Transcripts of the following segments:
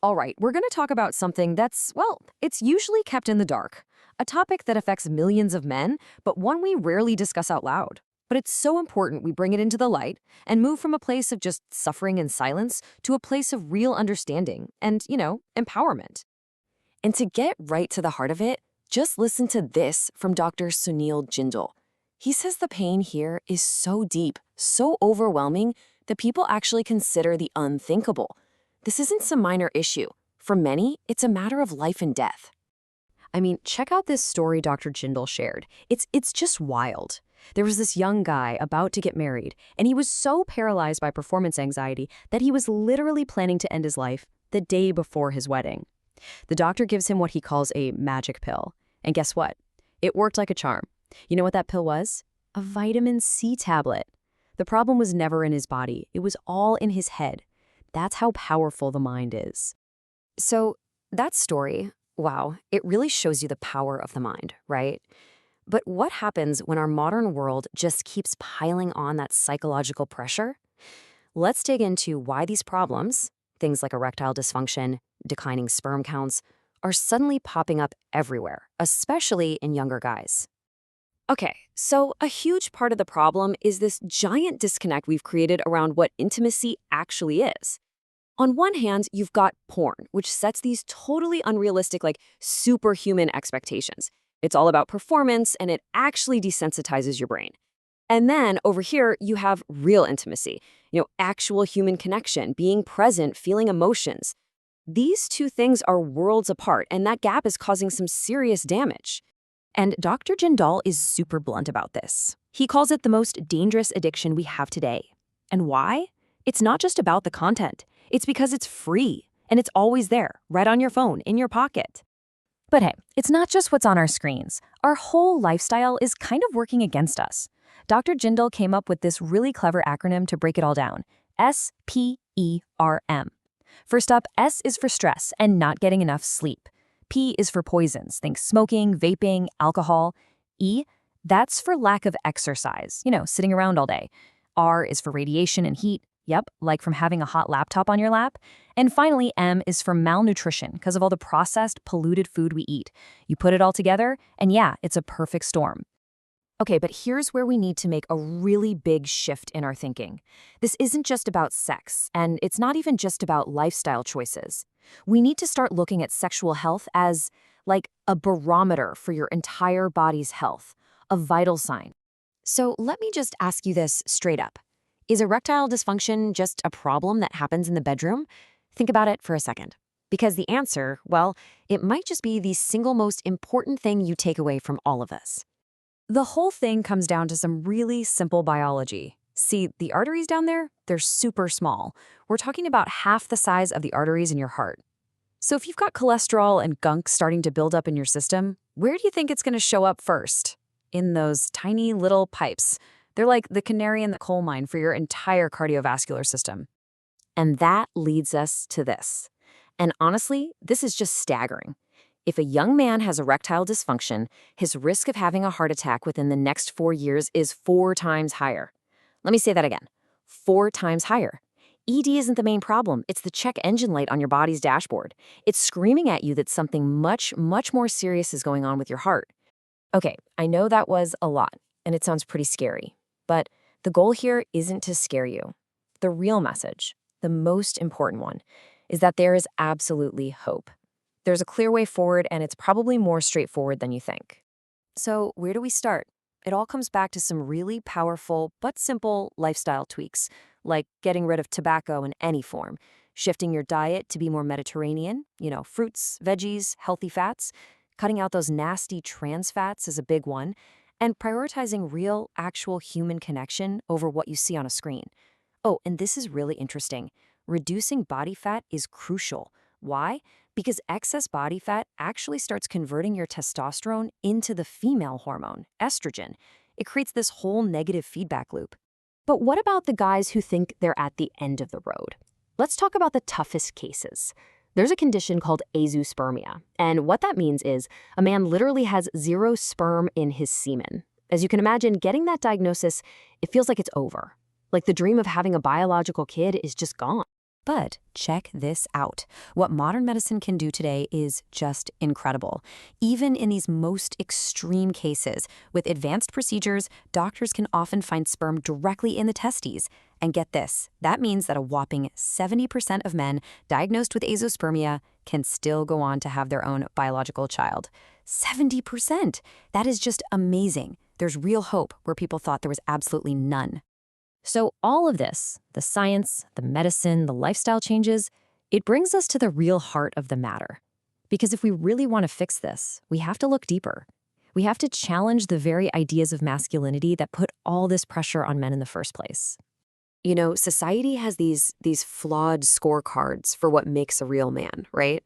All right, we're going to talk about something that's, well, it's usually kept in the dark. A topic that affects millions of men, but one we rarely discuss out loud. But it's so important we bring it into the light and move from a place of just suffering in silence to a place of real understanding and, empowerment. And to get right to the heart of it, just listen to this from Dr. Sunil Jindal. He says the pain here is so deep, so overwhelming, that people actually consider the unthinkable. This isn't some minor issue. For many, it's a matter of life and death. I mean, check out this story Dr. Jindal shared. It's just wild. There was this young guy about to get married, and he was so paralyzed by performance anxiety that he was literally planning to end his life the day before his wedding. The doctor gives him what he calls a magic pill. And guess what? It worked like a charm. You know what that pill was? A vitamin C tablet. The problem was never in his body. It was all in his head. That's how powerful the mind is. So that story, wow, it really shows you the power of the mind, right? But what happens when our modern world just keeps piling on that psychological pressure? Let's dig into why these problems, things like erectile dysfunction, declining sperm counts, are suddenly popping up everywhere, especially in younger guys. Okay, so a huge part of the problem is this giant disconnect we've created around what intimacy actually is. On one hand, you've got porn, which sets these totally unrealistic, superhuman expectations. It's all about performance, and it actually desensitizes your brain. And then over here, you have real intimacy, actual human connection, being present, feeling emotions. These two things are worlds apart, and that gap is causing some serious damage. And Dr. Jindal is super blunt about this. He calls it the most dangerous addiction we have today. And why? It's not just about the content. It's because it's free, and it's always there, right on your phone, in your pocket. But hey, it's not just what's on our screens. Our whole lifestyle is kind of working against us. Dr. Jindal came up with this really clever acronym to break it all down. SPERM. First up, S is for stress and not getting enough sleep. P is for poisons, think smoking, vaping, alcohol. E, that's for lack of exercise, sitting around all day. R is for radiation and heat. Yep, like from having a hot laptop on your lap. And finally, M is for malnutrition because of all the processed, polluted food we eat. You put it all together, and yeah, it's a perfect storm. Okay, but here's where we need to make a really big shift in our thinking. This isn't just about sex, and it's not even just about lifestyle choices. We need to start looking at sexual health as, like, a barometer for your entire body's health, a vital sign. So let me just ask you this straight up. Is erectile dysfunction just a problem that happens in the bedroom? Think about it for a second. Because the answer, well, it might just be the single most important thing you take away from all of this. The whole thing comes down to some really simple biology. See, the arteries down there, they're super small. We're talking about half the size of the arteries in your heart. So if you've got cholesterol and gunk starting to build up in your system, where do you think it's going to show up first? In those tiny little pipes. They're like the canary in the coal mine for your entire cardiovascular system. And that leads us to this. And honestly, this is just staggering. If a young man has erectile dysfunction, his risk of having a heart attack within the next 4 years is 4 times higher. Let me say that again. 4 times higher. ED isn't the main problem. It's the check engine light on your body's dashboard. It's screaming at you that something much, much more serious is going on with your heart. Okay, I know that was a lot, and it sounds pretty scary. But the goal here isn't to scare you. The real message, the most important one, is that there is absolutely hope. There's a clear way forward, and it's probably more straightforward than you think. So where do we start? It all comes back to some really powerful but simple lifestyle tweaks, like getting rid of tobacco in any form, shifting your diet to be more Mediterranean, fruits, veggies, healthy fats, cutting out those nasty trans fats is a big one, and prioritizing real, actual human connection over what you see on a screen. Oh, and this is really interesting. Reducing body fat is crucial. Why? Because excess body fat actually starts converting your testosterone into the female hormone, estrogen. It creates this whole negative feedback loop. But what about the guys who think they're at the end of the road? Let's talk about the toughest cases. There's a condition called azoospermia, and what that means is a man literally has 0 sperm in his semen. As you can imagine, getting that diagnosis, it feels like it's over. Like the dream of having a biological kid is just gone. But check this out. What modern medicine can do today is just incredible. Even in these most extreme cases, with advanced procedures, doctors can often find sperm directly in the testes. And get this, that means that a whopping 70% of men diagnosed with azoospermia can still go on to have their own biological child. 70%! That is just amazing. There's real hope where people thought there was absolutely none. So all of this, the science, the medicine, the lifestyle changes, it brings us to the real heart of the matter. Because if we really want to fix this, we have to look deeper. We have to challenge the very ideas of masculinity that put all this pressure on men in the first place. You know, society has these flawed scorecards for what makes a real man, right?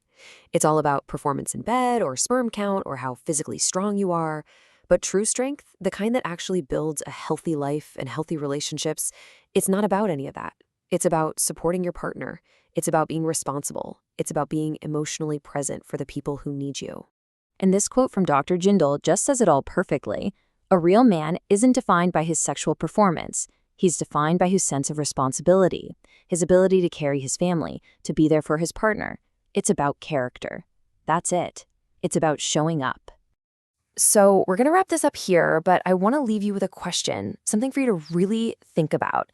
It's all about performance in bed or sperm count or how physically strong you are. But true strength, the kind that actually builds a healthy life and healthy relationships, it's not about any of that. It's about supporting your partner. It's about being responsible. It's about being emotionally present for the people who need you. And this quote from Dr. Jindal just says it all perfectly. A real man isn't defined by his sexual performance. He's defined by his sense of responsibility, his ability to carry his family, to be there for his partner. It's about character. That's it. It's about showing up. So we're going to wrap this up here, but I want to leave you with a question, something for you to really think about.